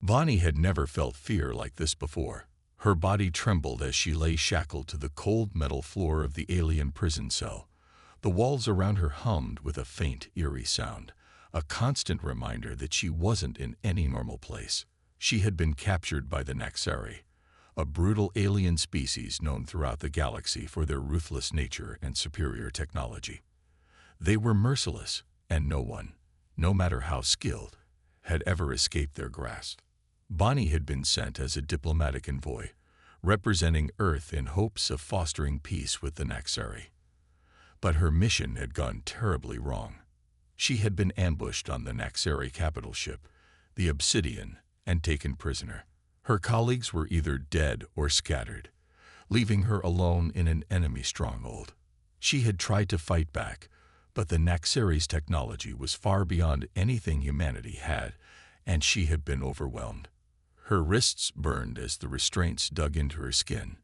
Bonnie had never felt fear like this before. Her body trembled as she lay shackled to the cold metal floor of the alien prison cell. The walls around her hummed with a faint, eerie sound, a constant reminder that she wasn't in any normal place. She had been captured by the Naxari, a brutal alien species known throughout the galaxy for their ruthless nature and superior technology. They were merciless, and no one, no matter how skilled, had ever escaped their grasp. Bonnie had been sent as a diplomatic envoy, representing Earth in hopes of fostering peace with the Naxari. But her mission had gone terribly wrong. She had been ambushed on the Naxari capital ship, the Obsidian, and taken prisoner. Her colleagues were either dead or scattered, leaving her alone in an enemy stronghold. She had tried to fight back, but the Naxari's technology was far beyond anything humanity had, and she had been overwhelmed. Her wrists burned as the restraints dug into her skin.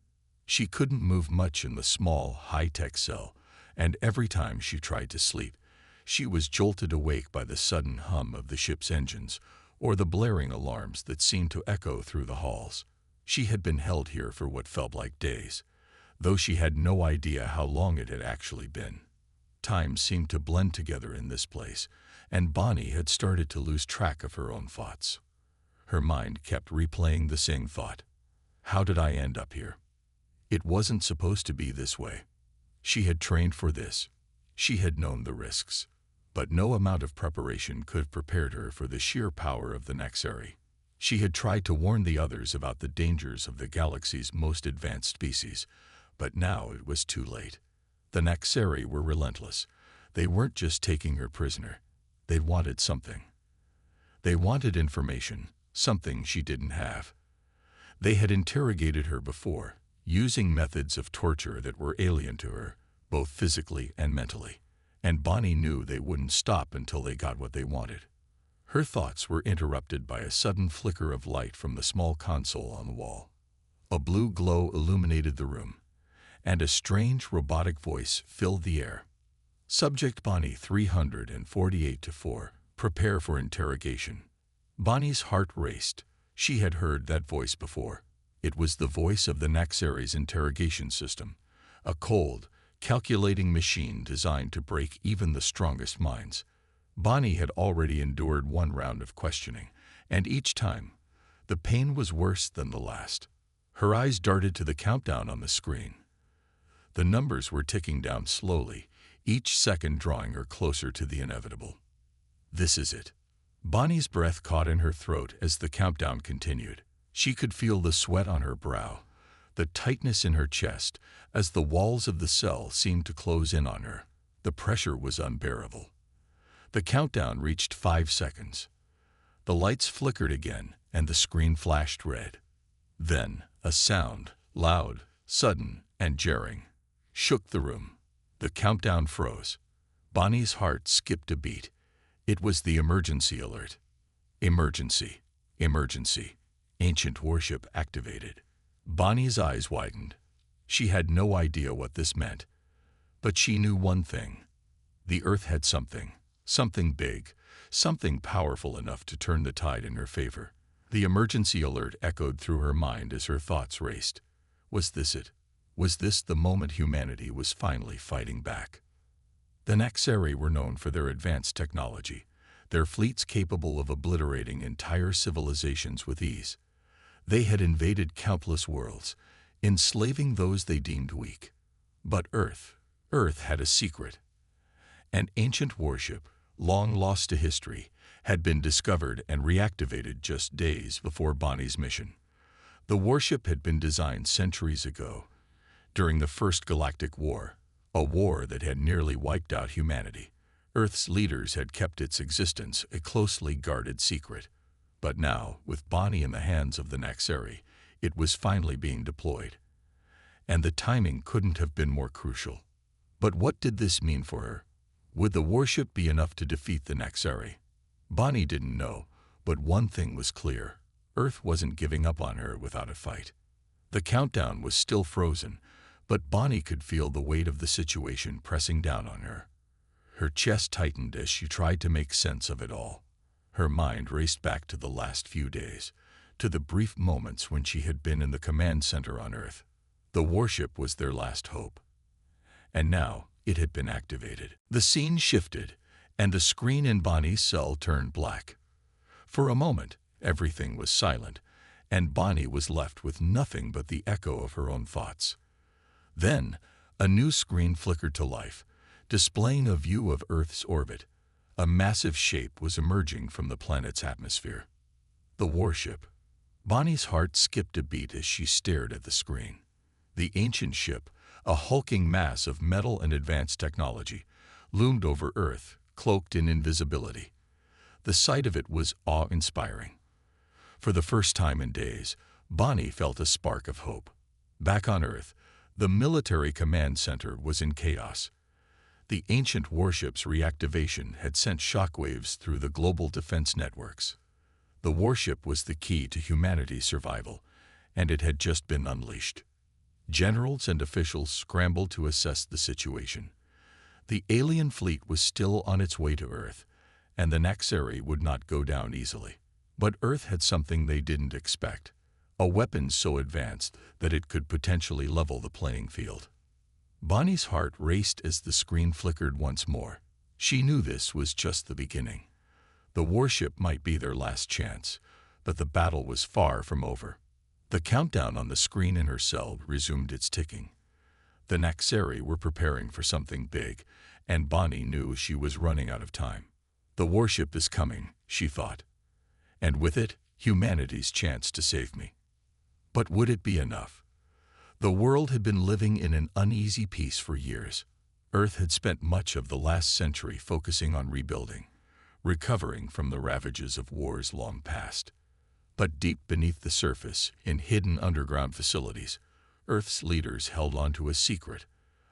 She couldn't move much in the small, high-tech cell, and every time she tried to sleep, she was jolted awake by the sudden hum of the ship's engines or the blaring alarms that seemed to echo through the halls. She had been held here for what felt like days, though she had no idea how long it had actually been. Time seemed to blend together in this place, and Bonnie had started to lose track of her own thoughts. Her mind kept replaying the same thought. How did I end up here? It wasn't supposed to be this way. She had trained for this. She had known the risks. But no amount of preparation could have prepared her for the sheer power of the Naxari. She had tried to warn the others about the dangers of the galaxy's most advanced species, but now it was too late. The Naxari were relentless. They weren't just taking her prisoner. They wanted something. They wanted information, something she didn't have. They had interrogated her before, using methods of torture that were alien to her, both physically and mentally. And Bonnie knew they wouldn't stop until they got what they wanted. Her thoughts were interrupted by a sudden flicker of light from the small console on the wall. A blue glow illuminated the room, and a strange robotic voice filled the air. Subject Bonnie 348-4, prepare for interrogation. Bonnie's heart raced. She had heard that voice before. It was the voice of the Naxari's interrogation system, a cold, calculating machine designed to break even the strongest minds. Bonnie had already endured one round of questioning, and each time, the pain was worse than the last. Her eyes darted to the countdown on the screen. The numbers were ticking down slowly, each second drawing her closer to the inevitable. This is it. Bonnie's breath caught in her throat as the countdown continued. She could feel the sweat on her brow, the tightness in her chest, as the walls of the cell seemed to close in on her. The pressure was unbearable. The countdown reached 5 seconds. The lights flickered again, and the screen flashed red. Then, a sound, loud, sudden, and jarring, shook the room. The countdown froze. Bonnie's heart skipped a beat. It was the emergency alert. Emergency. Emergency. Ancient warship activated. Bonnie's eyes widened. She had no idea what this meant, but she knew one thing. The Earth had something big, something powerful enough to turn the tide in her favor. The emergency alert echoed through her mind as her thoughts raced. Was this it? Was this the moment humanity was finally fighting back? The Naxari were known for their advanced technology, their fleets capable of obliterating entire civilizations with ease. They had invaded countless worlds, enslaving those they deemed weak. But Earth had a secret. An ancient warship, long lost to history, had been discovered and reactivated just days before Bonnie's mission. The warship had been designed centuries ago, during the First Galactic War, a war that had nearly wiped out humanity. Earth's leaders had kept its existence a closely guarded secret. But now, with Bonnie in the hands of the Naxari, it was finally being deployed. And the timing couldn't have been more crucial. But what did this mean for her? Would the warship be enough to defeat the Naxari? Bonnie didn't know, but one thing was clear. Earth wasn't giving up on her without a fight. The countdown was still frozen, but Bonnie could feel the weight of the situation pressing down on her. Her chest tightened as she tried to make sense of it all. Her mind raced back to the last few days, to the brief moments when she had been in the command center on Earth. The warship was their last hope. And now it had been activated. The scene shifted, and the screen in Bonnie's cell turned black. For a moment, everything was silent, and Bonnie was left with nothing but the echo of her own thoughts. Then, a new screen flickered to life, displaying a view of Earth's orbit. A massive shape was emerging from the planet's atmosphere. The warship. Bonnie's heart skipped a beat as she stared at the screen. The ancient ship, a hulking mass of metal and advanced technology, loomed over Earth, cloaked in invisibility. The sight of it was awe-inspiring. For the first time in days, Bonnie felt a spark of hope. Back on Earth, the military command center was in chaos. The ancient warship's reactivation had sent shockwaves through the global defense networks. The warship was the key to humanity's survival, and it had just been unleashed. Generals and officials scrambled to assess the situation. The alien fleet was still on its way to Earth, and the Naxari would not go down easily. But Earth had something they didn't expect, a weapon so advanced that it could potentially level the playing field. Bonnie's heart raced as the screen flickered once more. She knew this was just the beginning. The warship might be their last chance, but the battle was far from over. The countdown on the screen in her cell resumed its ticking. The Naxari were preparing for something big, and Bonnie knew she was running out of time. The warship is coming, she thought, and with it, humanity's chance to save me. But would it be enough? The world had been living in an uneasy peace for years. Earth had spent much of the last century focusing on rebuilding, recovering from the ravages of wars long past. But deep beneath the surface, in hidden underground facilities, Earth's leaders held on to a secret,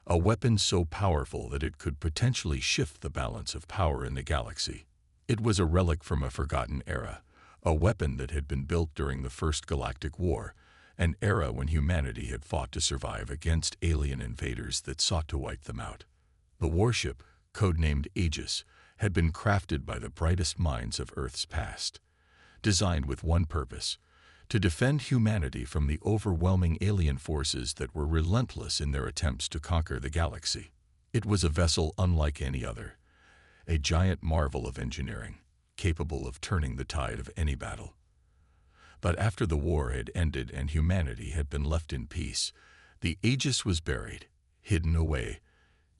a weapon so powerful that it could potentially shift the balance of power in the galaxy. It was a relic from a forgotten era, a weapon that had been built during the First Galactic War, an era when humanity had fought to survive against alien invaders that sought to wipe them out. The warship, codenamed Aegis, had been crafted by the brightest minds of Earth's past, designed with one purpose: to defend humanity from the overwhelming alien forces that were relentless in their attempts to conquer the galaxy. It was a vessel unlike any other, a giant marvel of engineering, capable of turning the tide of any battle. But after the war had ended and humanity had been left in peace, the Aegis was buried, hidden away,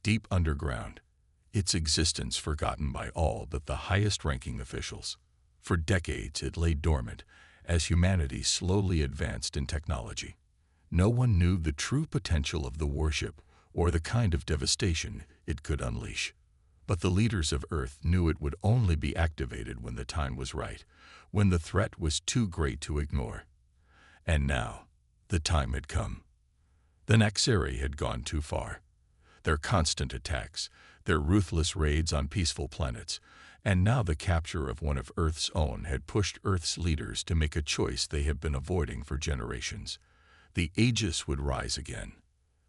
deep underground, its existence forgotten by all but the highest-ranking officials. For decades it lay dormant as humanity slowly advanced in technology. No one knew the true potential of the warship or the kind of devastation it could unleash. But the leaders of Earth knew it would only be activated when the time was right, when the threat was too great to ignore. And now, the time had come. The Naxari had gone too far. Their constant attacks, their ruthless raids on peaceful planets, and now the capture of one of Earth's own had pushed Earth's leaders to make a choice they had been avoiding for generations. The Aegis would rise again.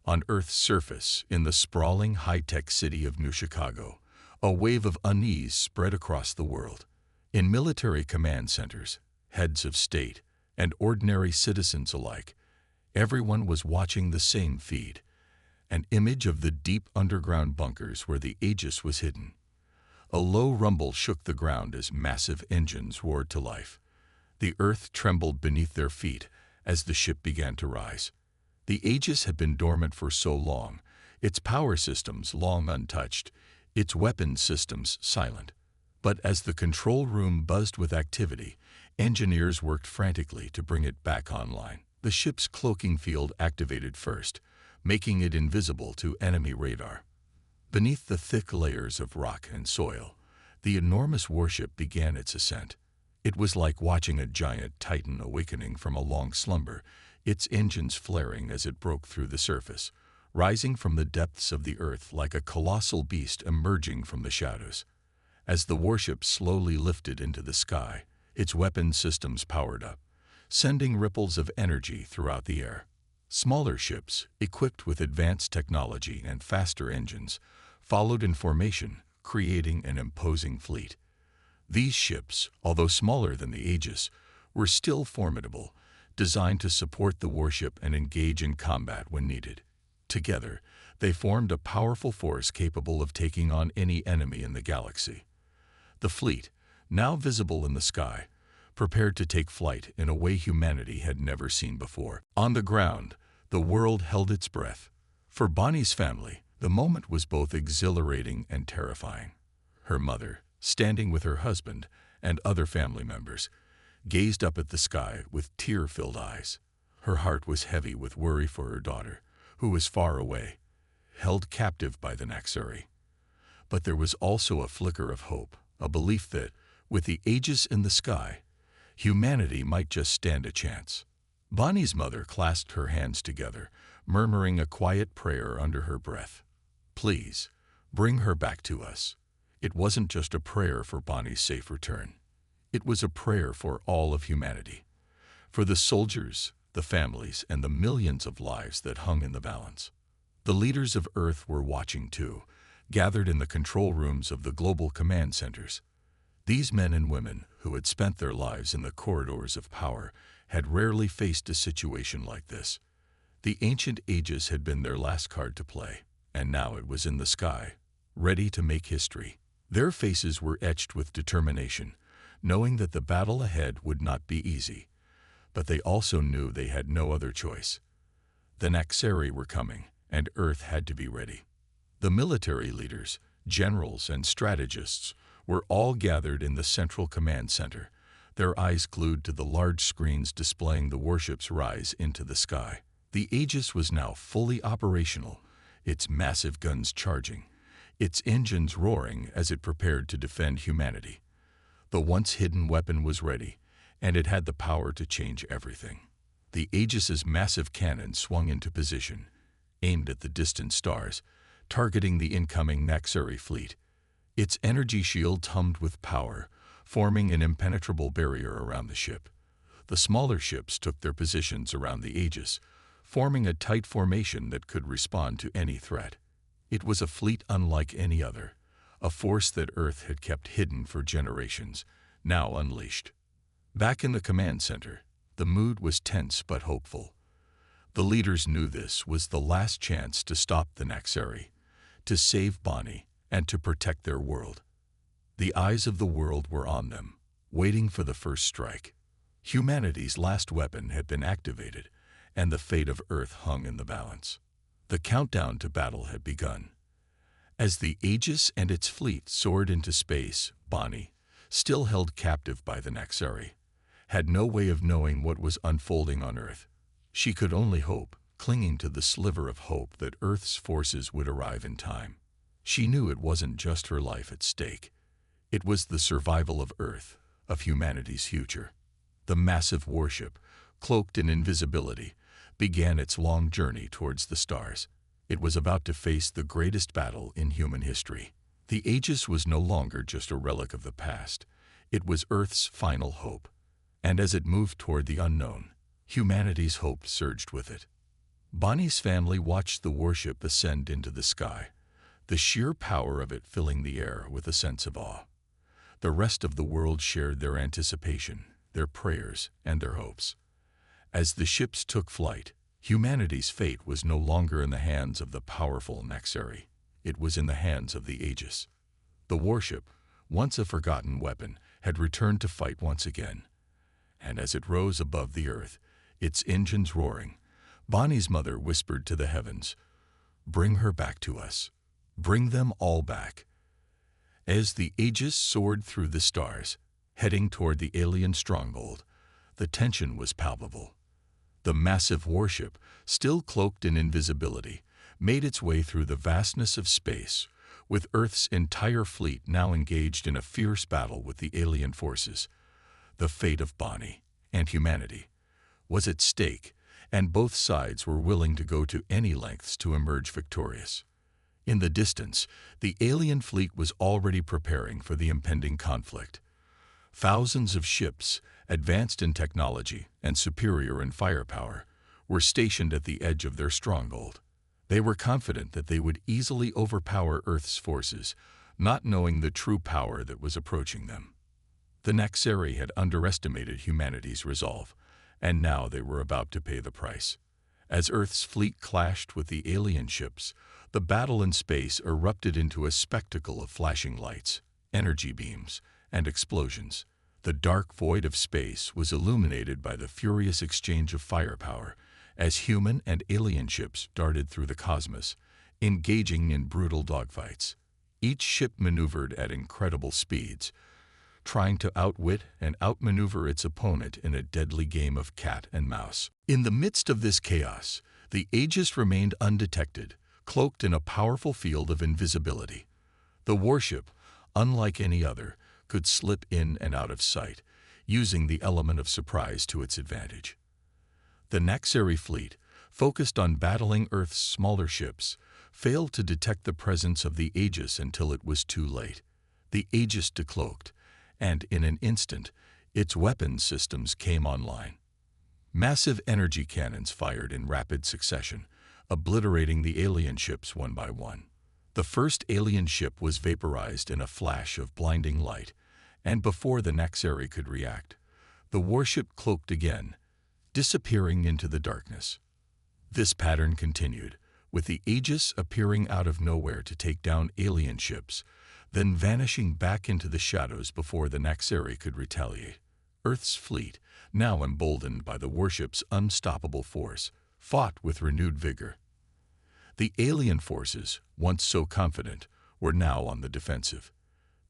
On Earth's surface, in the sprawling high-tech city of New Chicago, a wave of unease spread across the world. In military command centers, heads of state, and ordinary citizens alike, everyone was watching the same feed, an image of the deep underground bunkers where the Aegis was hidden. A low rumble shook the ground as massive engines roared to life. The earth trembled beneath their feet as the ship began to rise. The Aegis had been dormant for so long, its power systems long untouched, its weapons systems silent. But as the control room buzzed with activity, engineers worked frantically to bring it back online. The ship's cloaking field activated first, making it invisible to enemy radar. Beneath the thick layers of rock and soil, the enormous warship began its ascent. It was like watching a giant titan awakening from a long slumber, its engines flaring as it broke through the surface, rising from the depths of the earth like a colossal beast emerging from the shadows. As the warship slowly lifted into the sky, its weapon systems powered up, sending ripples of energy throughout the air. Smaller ships, equipped with advanced technology and faster engines, followed in formation, creating an imposing fleet. These ships, although smaller than the Aegis, were still formidable, designed to support the warship and engage in combat when needed. Together, they formed a powerful force capable of taking on any enemy in the galaxy. The fleet, now visible in the sky, prepared to take flight in a way humanity had never seen before. On the ground, the world held its breath. For Bonnie's family, the moment was both exhilarating and terrifying. Her mother, standing with her husband and other family members, gazed up at the sky with tear-filled eyes. Her heart was heavy with worry for her daughter, who was far away, held captive by the Naxari. But there was also a flicker of hope, a belief that, with the Aegis in the sky, humanity might just stand a chance. Bonnie's mother clasped her hands together, murmuring a quiet prayer under her breath. "Please, bring her back to us." It wasn't just a prayer for Bonnie's safe return. It was a prayer for all of humanity, for the soldiers, the families, and the millions of lives that hung in the balance. The leaders of Earth were watching too, gathered in the control rooms of the global command centers. These men and women, who had spent their lives in the corridors of power, had rarely faced a situation like this. The ancient Aegis had been their last card to play, and now it was in the sky, ready to make history. Their faces were etched with determination, knowing that the battle ahead would not be easy. But they also knew they had no other choice. The Naxari were coming, and Earth had to be ready. The military leaders, generals, and strategists were all gathered in the central command center, their eyes glued to the large screens displaying the warships rise into the sky. The Aegis was now fully operational, its massive guns charging, its engines roaring as it prepared to defend humanity. The once hidden weapon was ready, and it had the power to change everything. The Aegis's massive cannon swung into position, aimed at the distant stars, targeting the incoming Naxari fleet. Its energy shield hummed with power, forming an impenetrable barrier around the ship. The smaller ships took their positions around the Aegis, forming a tight formation that could respond to any threat. It was a fleet unlike any other, a force that Earth had kept hidden for generations, now unleashed. Back in the command center, the mood was tense but hopeful. The leaders knew this was the last chance to stop the Naxari, to save Bonnie, and to protect their world. The eyes of the world were on them, waiting for the first strike. Humanity's last weapon had been activated, and the fate of Earth hung in the balance. The countdown to battle had begun. As the Aegis and its fleet soared into space, Bonnie, still held captive by the Naxari, had no way of knowing what was unfolding on Earth. She could only hope, clinging to the sliver of hope that Earth's forces would arrive in time. She knew it wasn't just her life at stake. It was the survival of Earth, of humanity's future. The massive warship, cloaked in invisibility, began its long journey towards the stars. It was about to face the greatest battle in human history. The Aegis was no longer just a relic of the past. It was Earth's final hope. And as it moved toward the unknown, humanity's hope surged with it. Bonnie's family watched the warship ascend into the sky, the sheer power of it filling the air with a sense of awe. The rest of the world shared their anticipation, their prayers, and their hopes. As the ships took flight, humanity's fate was no longer in the hands of the powerful Naxari. It was in the hands of the Aegis. The warship, once a forgotten weapon, had returned to fight once again. And as it rose above the earth, its engines roaring, Bonnie's mother whispered to the heavens, "Bring her back to us. Bring them all back." As the Aegis soared through the stars, heading toward the alien stronghold, the tension was palpable. The massive warship, still cloaked in invisibility, made its way through the vastness of space, with Earth's entire fleet now engaged in a fierce battle with the alien forces. The fate of Bonnie and humanity was at stake, and both sides were willing to go to any lengths to emerge victorious. In the distance, the alien fleet was already preparing for the impending conflict. Thousands of ships, advanced in technology and superior in firepower, were stationed at the edge of their stronghold. They were confident that they would easily overpower Earth's forces, not knowing the true power that was approaching them. The Naxari had underestimated humanity's resolve, and now they were about to pay the price. As Earth's fleet clashed with the alien ships, the battle in space erupted into a spectacle of flashing lights, energy beams, and explosions. The dark void of space was illuminated by the furious exchange of firepower as human and alien ships darted through the cosmos, engaging in brutal dogfights. Each ship maneuvered at incredible speeds, trying to outwit and outmaneuver its opponent in a deadly game of cat and mouse. In the midst of this chaos, the Aegis remained undetected, cloaked in a powerful field of invisibility. The warship, unlike any other, could slip in and out of sight, using the element of surprise to its advantage. The Naxari fleet, focused on battling Earth's smaller ships, failed to detect the presence of the Aegis until it was too late. The Aegis decloaked, and in an instant, its weapons systems came online. Massive energy cannons fired in rapid succession, obliterating the alien ships one by one. The first alien ship was vaporized in a flash of blinding light, and before the Naxari could react, the warship cloaked again, disappearing into the darkness. This pattern continued, with the Aegis appearing out of nowhere to take down alien ships, then vanishing back into the shadows before the Naxari could retaliate. Earth's fleet, now emboldened by the warship's unstoppable force, fought with renewed vigor. The alien forces, once so confident, were now on the defensive.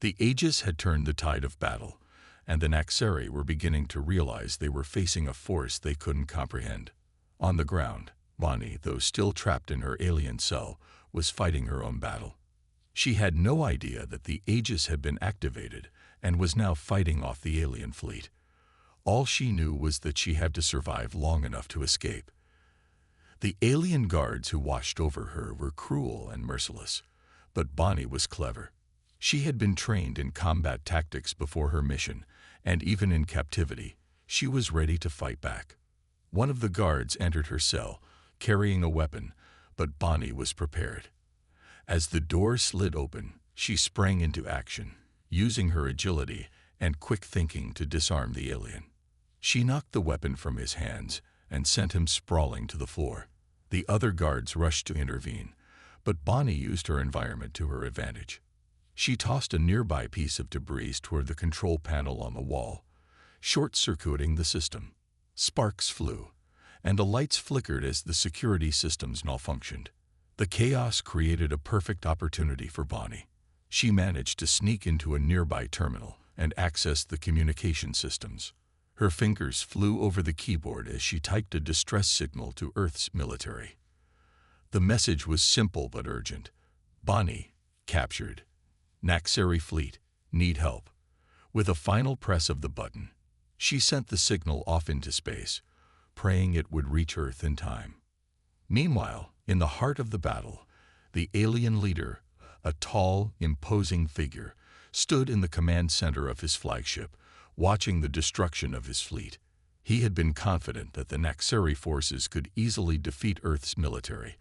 The Aegis had turned the tide of battle, and the Naxari were beginning to realize they were facing a force they couldn't comprehend. On the ground, Bonnie, though still trapped in her alien cell, was fighting her own battle. She had no idea that the Aegis had been activated and was now fighting off the alien fleet. All she knew was that she had to survive long enough to escape. The alien guards who watched over her were cruel and merciless, but Bonnie was clever. She had been trained in combat tactics before her mission, and even in captivity, she was ready to fight back. One of the guards entered her cell, carrying a weapon, but Bonnie was prepared. As the door slid open, she sprang into action, using her agility and quick thinking to disarm the alien. She knocked the weapon from his hands and sent him sprawling to the floor. The other guards rushed to intervene, but Bonnie used her environment to her advantage. She tossed a nearby piece of debris toward the control panel on the wall, short-circuiting the system. Sparks flew, and the lights flickered as the security systems malfunctioned. The chaos created a perfect opportunity for Bonnie. She managed to sneak into a nearby terminal and access the communication systems. Her fingers flew over the keyboard as she typed a distress signal to Earth's military. The message was simple but urgent. Bonnie, captured. Naxari fleet, need help. With a final press of the button, she sent the signal off into space, praying it would reach Earth in time. Meanwhile, in the heart of the battle, the alien leader, a tall, imposing figure, stood in the command center of his flagship, watching the destruction of his fleet. He had been confident that the Naxari forces could easily defeat Earth's military,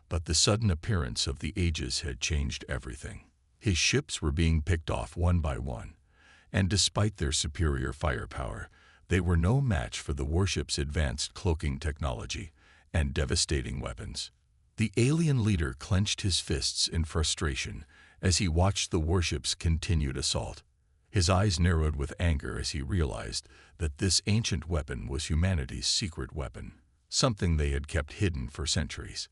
but the sudden appearance of the Aegis had changed everything. His ships were being picked off one by one, and despite their superior firepower, they were no match for the warship's advanced cloaking technology and devastating weapons. The alien leader clenched his fists in frustration as he watched the warship's continued assault. His eyes narrowed with anger as he realized that this ancient weapon was humanity's secret weapon, something they had kept hidden for centuries.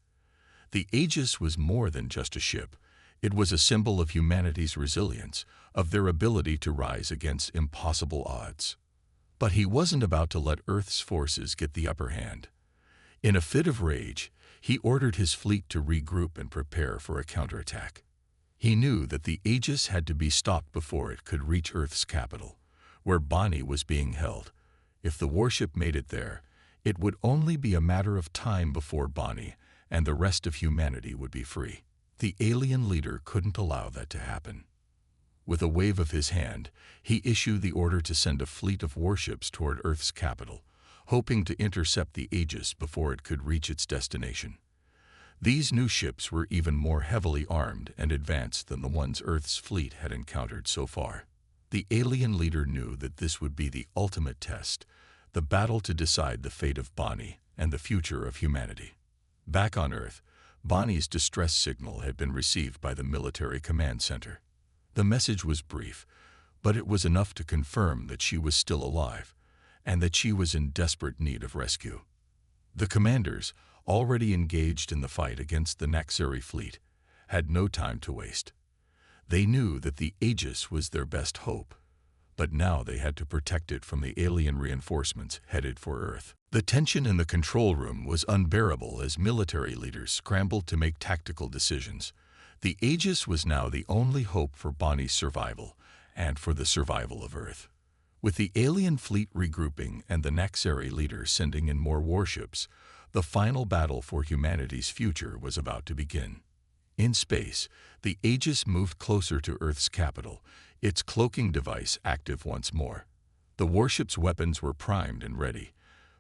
The Aegis was more than just a ship. It was a symbol of humanity's resilience, of their ability to rise against impossible odds. But he wasn't about to let Earth's forces get the upper hand. In a fit of rage, he ordered his fleet to regroup and prepare for a counterattack. He knew that the Aegis had to be stopped before it could reach Earth's capital, where Bonnie was being held. If the warship made it there, it would only be a matter of time before Bonnie and the rest of humanity would be free. The alien leader couldn't allow that to happen. With a wave of his hand, he issued the order to send a fleet of warships toward Earth's capital, hoping to intercept the Aegis before it could reach its destination. These new ships were even more heavily armed and advanced than the ones Earth's fleet had encountered so far. The alien leader knew that this would be the ultimate test, the battle to decide the fate of Bonnie and the future of humanity. Back on Earth, Bonnie's distress signal had been received by the military command center. The message was brief, but it was enough to confirm that she was still alive and that she was in desperate need of rescue. The commanders, already engaged in the fight against the Naxari fleet, had no time to waste. They knew that the Aegis was their best hope, but now they had to protect it from the alien reinforcements headed for Earth. The tension in the control room was unbearable as military leaders scrambled to make tactical decisions. The Aegis was now the only hope for Bonnie's survival and for the survival of Earth. With the alien fleet regrouping and the Naxari leader sending in more warships, the final battle for humanity's future was about to begin. In space, the Aegis moved closer to Earth's capital, its cloaking device active once more. The warship's weapons were primed and ready,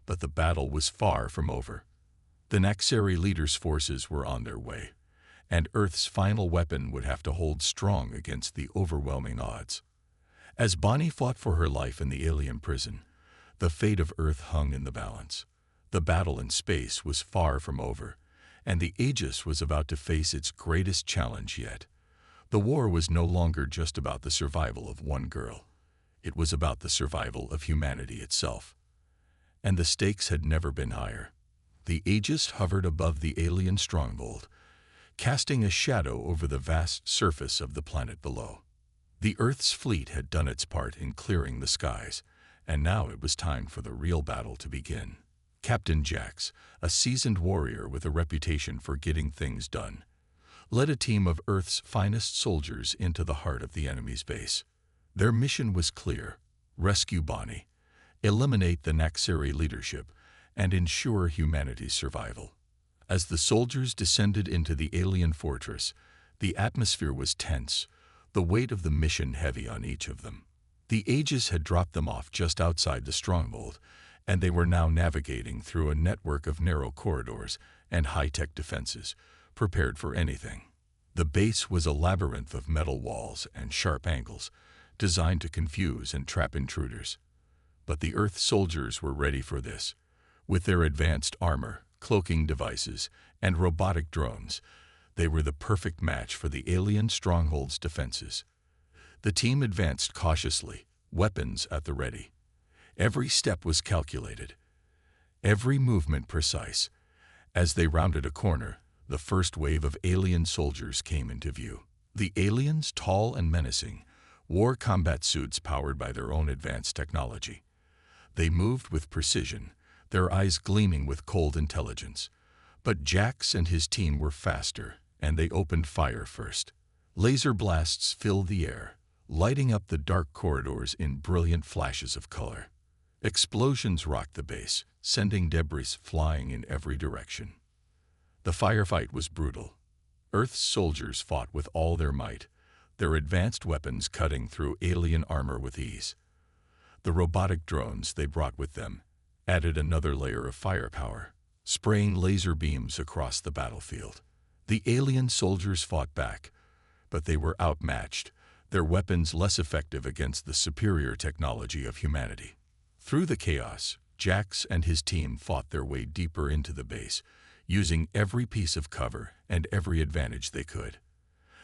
but the battle was far from over. The Naxari leader's forces were on their way, and Earth's final weapon would have to hold strong against the overwhelming odds. As Bonnie fought for her life in the alien prison, the fate of Earth hung in the balance. The battle in space was far from over, and the Aegis was about to face its greatest challenge yet. The war was no longer just about the survival of one girl. It was about the survival of humanity itself. And the stakes had never been higher. The Aegis hovered above the alien stronghold, casting a shadow over the vast surface of the planet below. The Earth's fleet had done its part in clearing the skies, and now it was time for the real battle to begin. Captain Jax, a seasoned warrior with a reputation for getting things done, led a team of Earth's finest soldiers into the heart of the enemy's base. Their mission was clear: rescue Bonnie, eliminate the Naxari leadership, and ensure humanity's survival. As the soldiers descended into the alien fortress, the atmosphere was tense, the weight of the mission heavy on each of them. The Aegis had dropped them off just outside the stronghold, and they were now navigating through a network of narrow corridors and high-tech defenses, prepared for anything. The base was a labyrinth of metal walls and sharp angles, designed to confuse and trap intruders. But the Earth soldiers were ready for this. With their advanced armor, cloaking devices, and robotic drones, they were the perfect match for the alien stronghold's defenses. The team advanced cautiously, weapons at the ready. Every step was calculated, every movement precise. As they rounded a corner, the first wave of alien soldiers came into view. The aliens, tall and menacing, wore combat suits powered by their own advanced technology. They moved with precision, their eyes gleaming with cold intelligence. But Jax and his team were faster, and they opened fire first. Laser blasts filled the air, lighting up the dark corridors in brilliant flashes of color. Explosions rocked the base, sending debris flying in every direction. The firefight was brutal. Earth's soldiers fought with all their might, their advanced weapons cutting through alien armor with ease. The robotic drones they brought with them added another layer of firepower, spraying laser beams across the battlefield. The alien soldiers fought back, but they were outmatched, their weapons less effective against the superior technology of humanity. Through the chaos, Jax and his team fought their way deeper into the base, using every piece of cover and every advantage they could.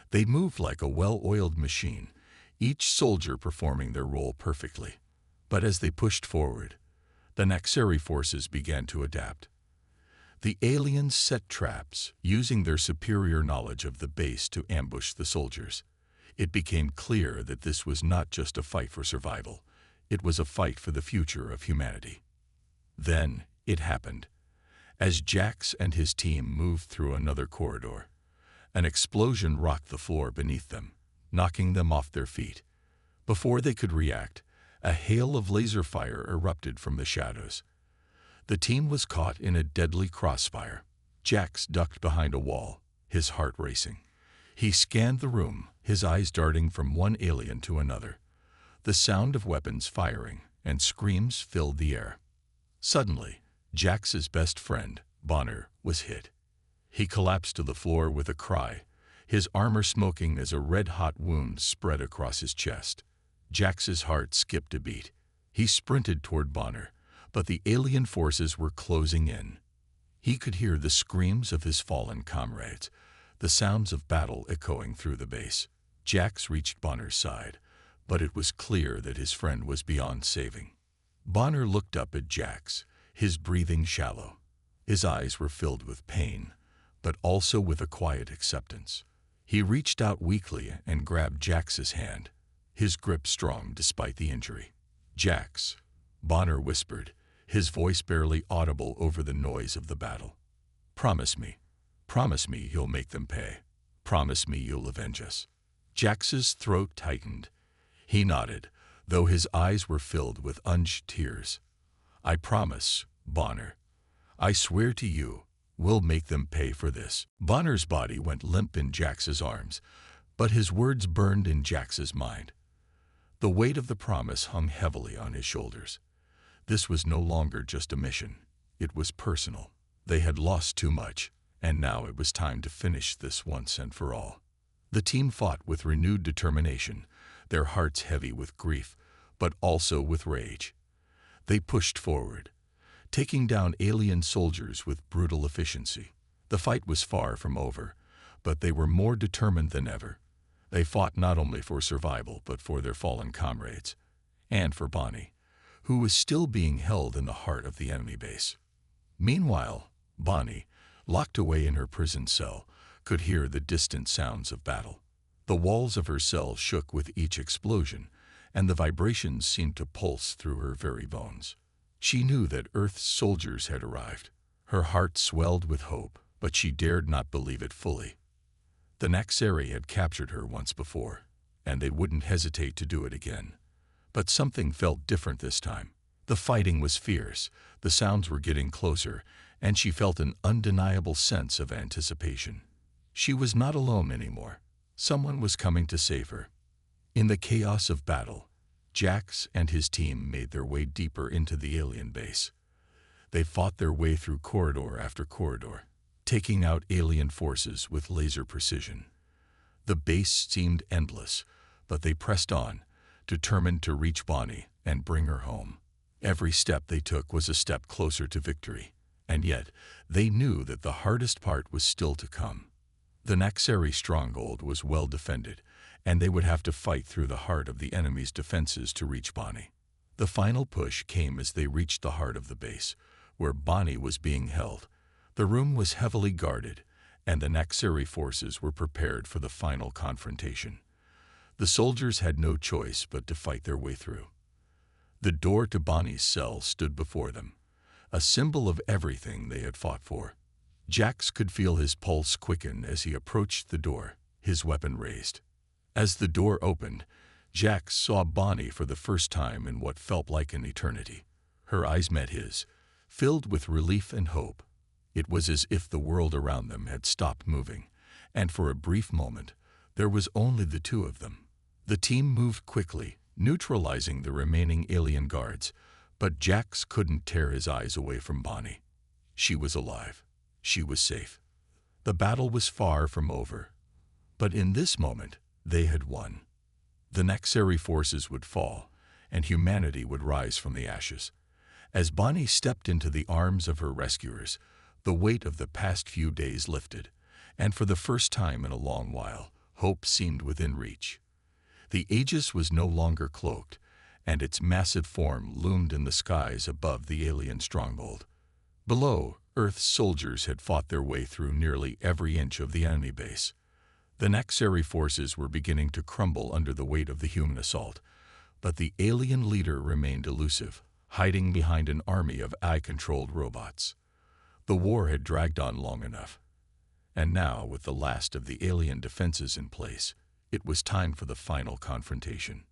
They moved like a well-oiled machine, each soldier performing their role perfectly. But as they pushed forward, the Naxari forces began to adapt. The aliens set traps, using their superior knowledge of the base to ambush the soldiers. It became clear that this was not just a fight for survival. It was a fight for the future of humanity. Then it happened. As Jax and his team moved through another corridor, an explosion rocked the floor beneath them, knocking them off their feet. Before they could react, a hail of laser fire erupted from the shadows. The team was caught in a deadly crossfire. Jax ducked behind a wall, his heart racing. He scanned the room, his eyes darting from one alien to another. The sound of weapons firing and screams filled the air. Suddenly, Jax's best friend, Bonner, was hit. He collapsed to the floor with a cry, his armor smoking as a red-hot wound spread across his chest. Jax's heart skipped a beat. He sprinted toward Bonner, but the alien forces were closing in. He could hear the screams of his fallen comrades, the sounds of battle echoing through the base. Jax reached Bonner's side, but it was clear that his friend was beyond saving. Bonner looked up at Jax, his breathing shallow. His eyes were filled with pain, but also with a quiet acceptance. He reached out weakly and grabbed Jax's hand, his grip strong despite the injury. "Jax," Bonner whispered, his voice barely audible over the noise of the battle. Promise me you'll make them pay. Promise me you'll avenge us." Jax's throat tightened. He nodded, though his eyes were filled with unused tears. "I promise, Bonner. I swear to you, we'll make them pay for this." Bonner's body went limp in Jax's arms, but his words burned in Jax's mind. The weight of the promise hung heavily on his shoulders. This was no longer just a mission. It was personal. They had lost too much, and now it was time to finish this once and for all. The team fought with renewed determination, their hearts heavy with grief, but also with rage. They pushed forward, taking down alien soldiers with brutal efficiency. The fight was far from over, but they were more determined than ever. They fought not only for survival, but for their fallen comrades, and for Bonnie, who was still being held in the heart of the enemy base. Meanwhile, Bonnie, locked away in her prison cell, could hear the distant sounds of battle. The walls of her cell shook with each explosion, and the vibrations seemed to pulse through her very bones. She knew that Earth's soldiers had arrived. Her heart swelled with hope, but she dared not believe it fully. The Naxari had captured her once before, and they wouldn't hesitate to do it again. But something felt different this time. The fighting was fierce, the sounds were getting closer, and she felt an undeniable sense of anticipation. She was not alone anymore. Someone was coming to save her. In the chaos of battle, Jax and his team made their way deeper into the alien base. They fought their way through corridor after corridor, taking out alien forces with laser precision. The base seemed endless, but they pressed on, determined to reach Bonnie and bring her home. Every step they took was a step closer to victory, and yet they knew that the hardest part was still to come. The Naxari stronghold was well defended, and they would have to fight through the heart of the enemy's defenses to reach Bonnie. The final push came as they reached the heart of the base, where Bonnie was being held. The room was heavily guarded, and the Naxari forces were prepared for the final confrontation. The soldiers had no choice but to fight their way through. The door to Bonnie's cell stood before them, a symbol of everything they had fought for. Jax could feel his pulse quicken as he approached the door, his weapon raised. As the door opened, Jax saw Bonnie for the first time in what felt like an eternity. Her eyes met his, filled with relief and hope. It was as if the world around them had stopped moving, and for a brief moment, there was only the two of them. The team moved quickly, neutralizing the remaining alien guards, but Jax couldn't tear his eyes away from Bonnie. She was alive. She was safe. The battle was far from over, but in this moment, they had won. The Naxari forces would fall, and humanity would rise from the ashes. As Bonnie stepped into the arms of her rescuers, the weight of the past few days lifted, and for the first time in a long while, hope seemed within reach. The Aegis was no longer cloaked, and its massive form loomed in the skies above the alien stronghold. Below, Earth's soldiers had fought their way through nearly every inch of the enemy base. The Naxari forces were beginning to crumble under the weight of the human assault, but the alien leader remained elusive, hiding behind an army of AI-controlled robots. The war had dragged on long enough, and now, with the last of the alien defenses in place, it was time for the final confrontation.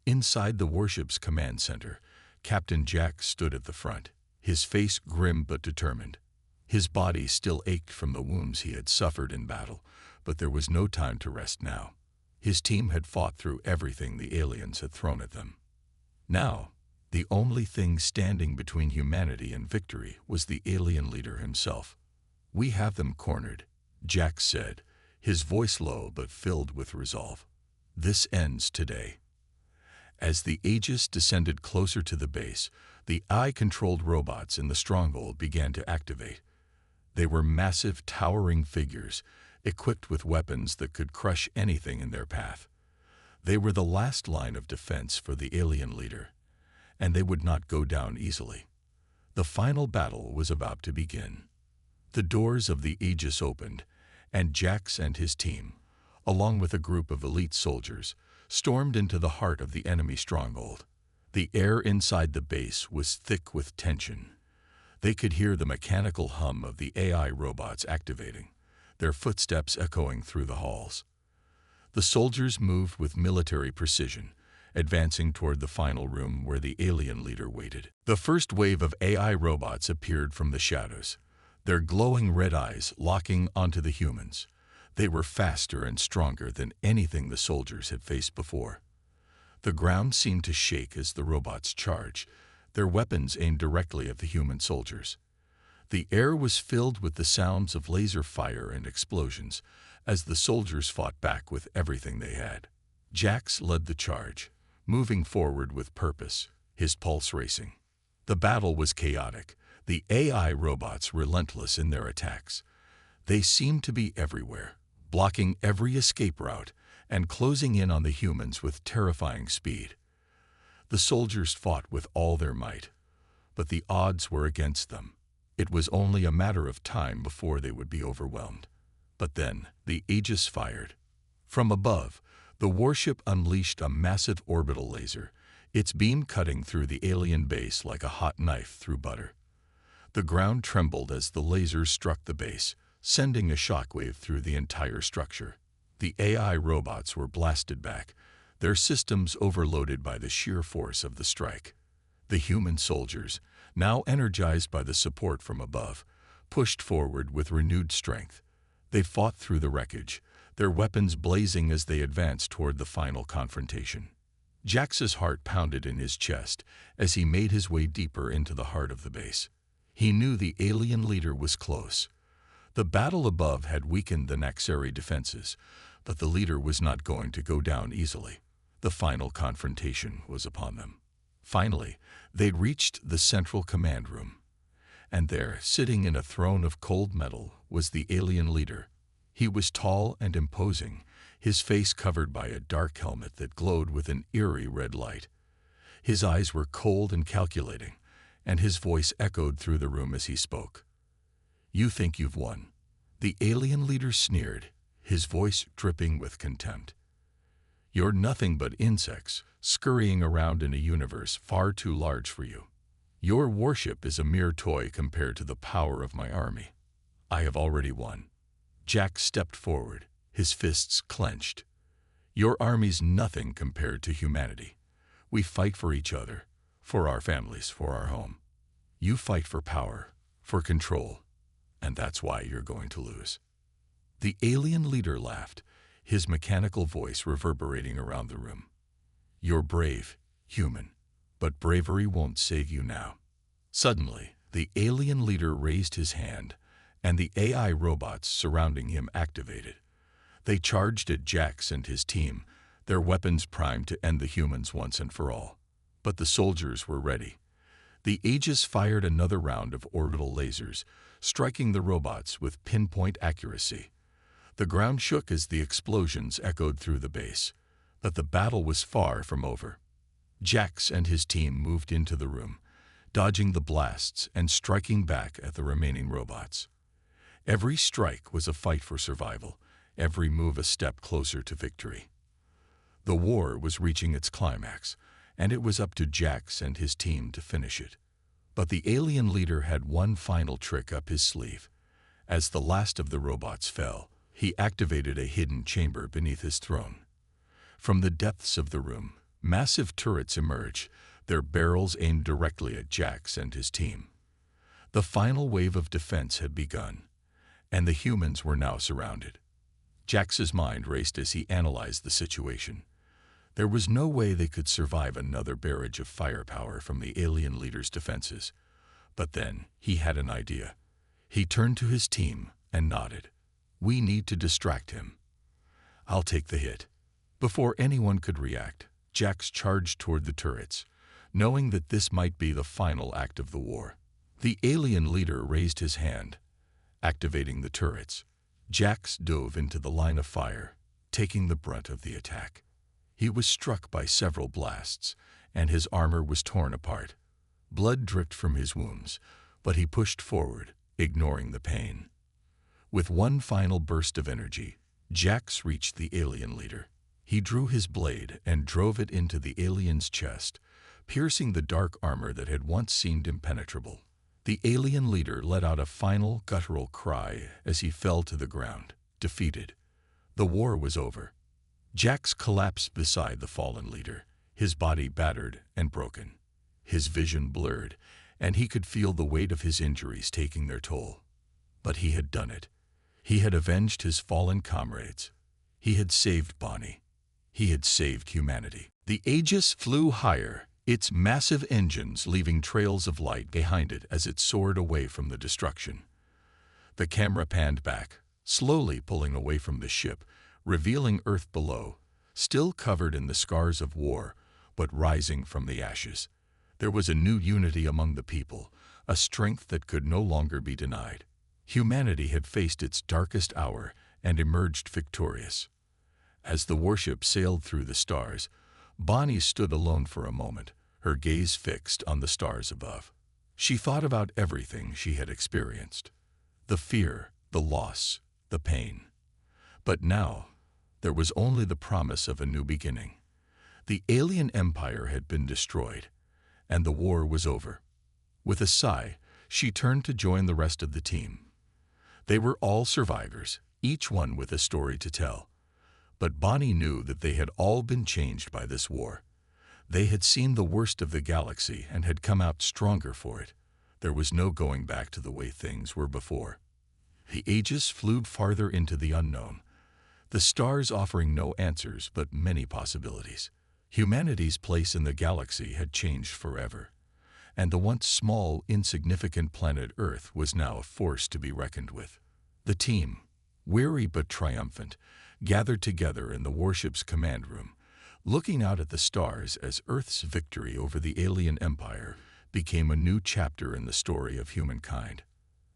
Inside the warship's command center, Captain Jax stood at the front, his face grim but determined. His body still ached from the wounds he had suffered in battle, but there was no time to rest now. His team had fought through everything the aliens had thrown at them. Now, the only thing standing between humanity and victory was the alien leader himself. "We have them cornered," Jax said, his voice low but filled with resolve. "This ends today." As the Aegis descended closer to the base, the AI-controlled robots in the stronghold began to activate. They were massive, towering figures, equipped with weapons that could crush anything in their path. They were the last line of defense for the alien leader, and they would not go down easily. The final battle was about to begin. The doors of the Aegis opened, and Jax and his team, along with a group of elite soldiers, stormed into the heart of the enemy stronghold. The air inside the base was thick with tension. They could hear the mechanical hum of the AI robots activating, their footsteps echoing through the halls. The soldiers moved with military precision, advancing toward the final room where the alien leader waited. The first wave of AI robots appeared from the shadows, their glowing red eyes locking onto the humans. They were faster and stronger than anything the soldiers had faced before. The ground seemed to shake as the robots charged, their weapons aimed directly at the human soldiers. The air was filled with the sounds of laser fire and explosions as the soldiers fought back with everything they had. Jax led the charge, moving forward with purpose, his pulse racing. The battle was chaotic, the AI robots relentless in their attacks. They seemed to be everywhere, blocking every escape route and closing in on the humans with terrifying speed. The soldiers fought with all their might, but the odds were against them. It was only a matter of time before they would be overwhelmed. But then, the Aegis fired. From above, the warship unleashed a massive orbital laser, its beam cutting through the alien base like a hot knife through butter. The ground trembled as the lasers struck the base, sending a shockwave through the entire structure. The AI robots were blasted back, their systems overloaded by the sheer force of the strike. The human soldiers, now energized by the support from above, pushed forward with renewed strength. They fought through the wreckage, their weapons blazing as they advanced toward the final confrontation. Jax's heart pounded in his chest as he made his way deeper into the heart of the base. He knew the alien leader was close. The battle above had weakened the Naxari defenses, but the leader was not going to go down easily. The final confrontation was upon them. Finally, they'd reached the central command room. And there, sitting in a throne of cold metal, was the alien leader. He was tall and imposing, his face covered by a dark helmet that glowed with an eerie red light. His eyes were cold and calculating, and his voice echoed through the room as he spoke. "You think you've won." The alien leader sneered, his voice dripping with contempt. "You're nothing but insects, scurrying around in a universe far too large for you. Your warship is a mere toy compared to the power of my army. I have already won." Jax stepped forward, his fists clenched. "Your army's nothing compared to humanity. We fight for each other, for our families, for our home. You fight for power, for control, and that's why you're going to lose." The alien leader laughed, his mechanical voice reverberating around the room. "You're brave, human, but bravery won't save you now." Suddenly, the alien leader raised his hand, and the AI robots surrounding him activated. They charged at Jax and his team, their weapons primed to end the humans once and for all. But the soldiers were ready. The Aegis fired another round of orbital lasers, striking the robots with pinpoint accuracy. The ground shook as the explosions echoed through the base, but the battle was far from over. Jax and his team moved into the room, dodging the blasts and striking back at the remaining robots. Every strike was a fight for survival, every move a step closer to victory. The war was reaching its climax, and it was up to Jax and his team to finish it. But the alien leader had one final trick up his sleeve. As the last of the robots fell, he activated a hidden chamber beneath his throne. From the depths of the room, massive turrets emerged, their barrels aimed directly at Jax and his team. The final wave of defense had begun, and the humans were now surrounded. Jax's mind raced as he analyzed the situation. There was no way they could survive another barrage of firepower from the alien leader's defenses. But then he had an idea. He turned to his team and nodded. "We need to distract him. I'll take the hit." Before anyone could react, Jax charged toward the turrets, knowing that this might be the final act of the war. The alien leader raised his hand, activating the turrets. Jax dove into the line of fire, taking the brunt of the attack. He was struck by several blasts, and his armor was torn apart. Blood dripped from his wounds, but he pushed forward, ignoring the pain. With one final burst of energy, Jax reached the alien leader. He drew his blade and drove it into the alien's chest, piercing the dark armor that had once seemed impenetrable. The alien leader let out a final guttural cry as he fell to the ground, defeated. The war was over. Jax collapsed beside the fallen leader, his body battered and broken. His vision blurred, and he could feel the weight of his injuries taking their toll. But he had done it. He had avenged his fallen comrades. He had saved Bonnie. He had saved humanity. The Aegis flew higher, its massive engines leaving trails of light behind it as it soared away from the destruction. The camera panned back, slowly pulling away from the ship, revealing Earth below, still covered in the scars of war, but rising from the ashes. There was a new unity among the people, a strength that could no longer be denied. Humanity had faced its darkest hour and emerged victorious. As the warship sailed through the stars, Bonnie stood alone for a moment, her gaze fixed on the stars above. She thought about everything she had experienced. The fear, the loss, the pain. But now, there was only the promise of a new beginning. The alien empire had been destroyed, and the war was over. With a sigh, she turned to join the rest of the team. They were all survivors, each one with a story to tell. But Bonnie knew that they had all been changed by this war. They had seen the worst of the galaxy and had come out stronger for it. There was no going back to the way things were before. The Aegis flew farther into the unknown, the stars offering no answers but many possibilities. Humanity's place in the galaxy had changed forever, and the once small, insignificant planet Earth was now a force to be reckoned with. The team, weary but triumphant, gathered together in the warship's command room, looking out at the stars as Earth's victory over the alien empire became a new chapter in the story of humankind.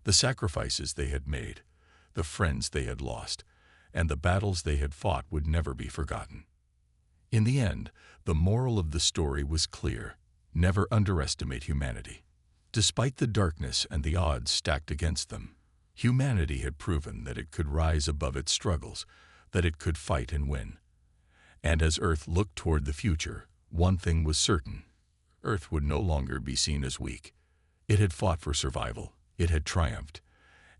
The sacrifices they had made, the friends they had lost, and the battles they had fought would never be forgotten. In the end, the moral of the story was clear: never underestimate humanity. Despite the darkness and the odds stacked against them, humanity had proven that it could rise above its struggles, that it could fight and win. And as Earth looked toward the future, one thing was certain: Earth would no longer be seen as weak. It had fought for survival, it had triumphed,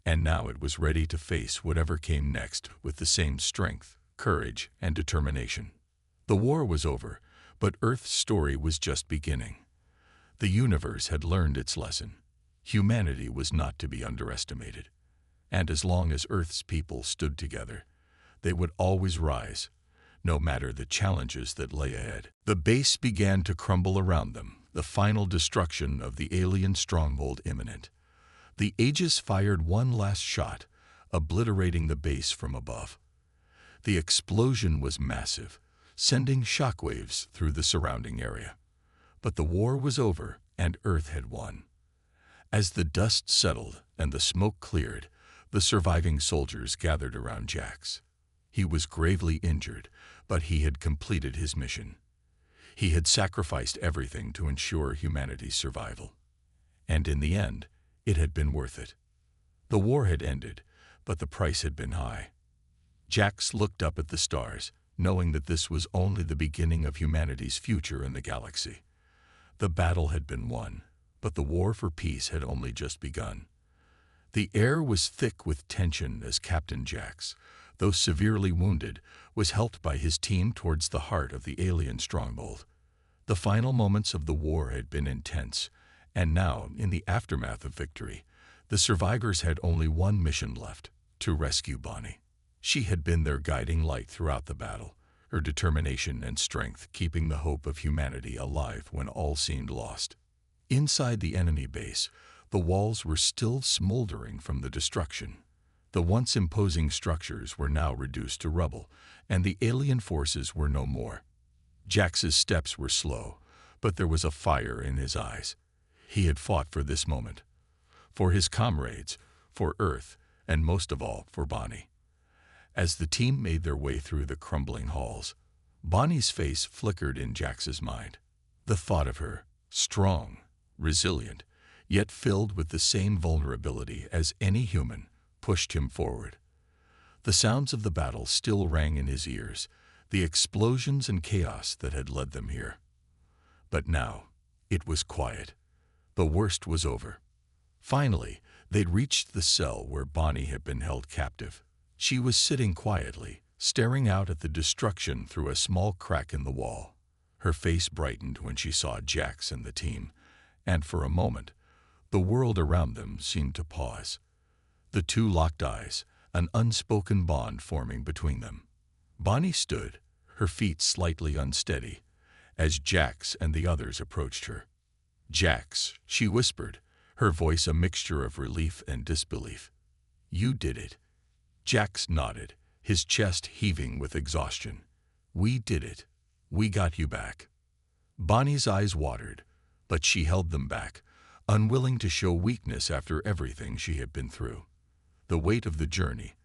and now it was ready to face whatever came next with the same strength, courage, and determination. The war was over, but Earth's story was just beginning. The universe had learned its lesson. Humanity was not to be underestimated. And as long as Earth's people stood together, they would always rise, no matter the challenges that lay ahead. The base began to crumble around them, the final destruction of the alien stronghold imminent. The Aegis fired one last shot, obliterating the base from above. The explosion was massive, sending shockwaves through the surrounding area. But the war was over, and Earth had won. As the dust settled and the smoke cleared, the surviving soldiers gathered around Jax. He was gravely injured, but he had completed his mission. He had sacrificed everything to ensure humanity's survival. And in the end, it had been worth it. The war had ended, but the price had been high. Jax looked up at the stars, knowing that this was only the beginning of humanity's future in the galaxy. The battle had been won, but the war for peace had only just begun. The air was thick with tension as Captain Jax, though severely wounded, was helped by his team towards the heart of the alien stronghold. The final moments of the war had been intense, and now, in the aftermath of victory, the survivors had only one mission left: to rescue Bonnie. She had been their guiding light throughout the battle, her determination and strength keeping the hope of humanity alive when all seemed lost. Inside the enemy base, the walls were still smoldering from the destruction. The once imposing structures were now reduced to rubble, and the alien forces were no more. Jax's steps were slow, but there was a fire in his eyes. He had fought for this moment. For his comrades, for Earth, and most of all, for Bonnie. As the team made their way through the crumbling halls, Bonnie's face flickered in Jax's mind. The thought of her, strong, resilient, yet filled with the same vulnerability as any human, pushed him forward. The sounds of the battle still rang in his ears, the explosions and chaos that had led them here. But now, it was quiet. The worst was over. Finally, they'd reached the cell where Bonnie had been held captive. She was sitting quietly, staring out at the destruction through a small crack in the wall. Her face brightened when she saw Jax and the team, and for a moment, the world around them seemed to pause. The two locked eyes, an unspoken bond forming between them. Bonnie stood, her feet slightly unsteady, as Jax and the others approached her. "Jax," she whispered, her voice a mixture of relief and disbelief. "You did it." Jax nodded, his chest heaving with exhaustion. "We did it. We got you back." Bonnie's eyes watered, but she held them back, unwilling to show weakness after everything she had been through. The weight of the journey,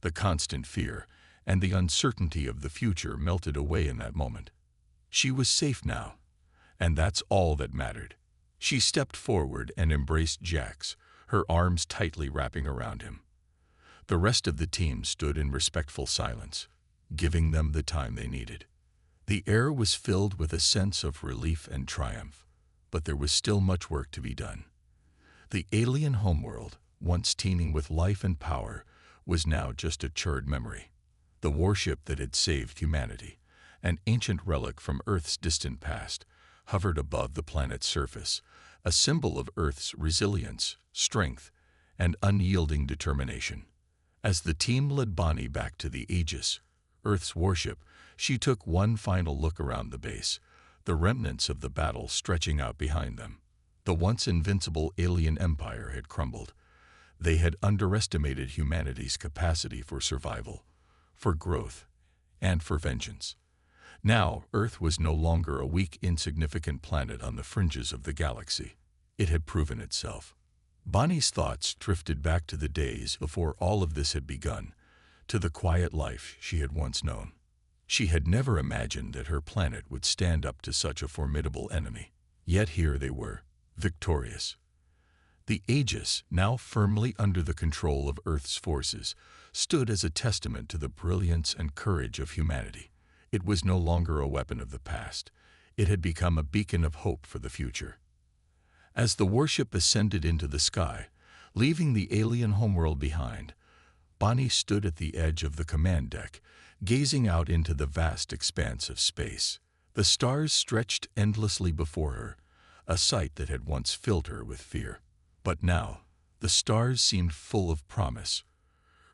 the constant fear, and the uncertainty of the future melted away in that moment. She was safe now, and that's all that mattered. She stepped forward and embraced Jax, her arms tightly wrapping around him. The rest of the team stood in respectful silence, giving them the time they needed. The air was filled with a sense of relief and triumph, but there was still much work to be done. The alien homeworld, once teeming with life and power, was now just a charred memory. The warship that had saved humanity, an ancient relic from Earth's distant past, hovered above the planet's surface, a symbol of Earth's resilience, strength, and unyielding determination. As the team led Bonnie back to the Aegis, Earth's warship, she took one final look around the base, the remnants of the battle stretching out behind them. The once invincible alien empire had crumbled. They had underestimated humanity's capacity for survival, for growth, and for vengeance. Now, Earth was no longer a weak, insignificant planet on the fringes of the galaxy. It had proven itself. Bonnie's thoughts drifted back to the days before all of this had begun, to the quiet life she had once known. She had never imagined that her planet would stand up to such a formidable enemy. Yet here they were, victorious. The Aegis, now firmly under the control of Earth's forces, stood as a testament to the brilliance and courage of humanity. It was no longer a weapon of the past. It had become a beacon of hope for the future. As the warship ascended into the sky, leaving the alien homeworld behind, Bonnie stood at the edge of the command deck, gazing out into the vast expanse of space. The stars stretched endlessly before her, a sight that had once filled her with fear. But now, the stars seemed full of promise.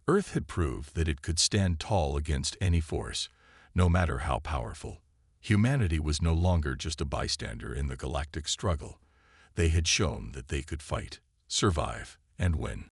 Earth had proved that it could stand tall against any force, no matter how powerful. Humanity was no longer just a bystander in the galactic struggle. They had shown that they could fight, survive, and win.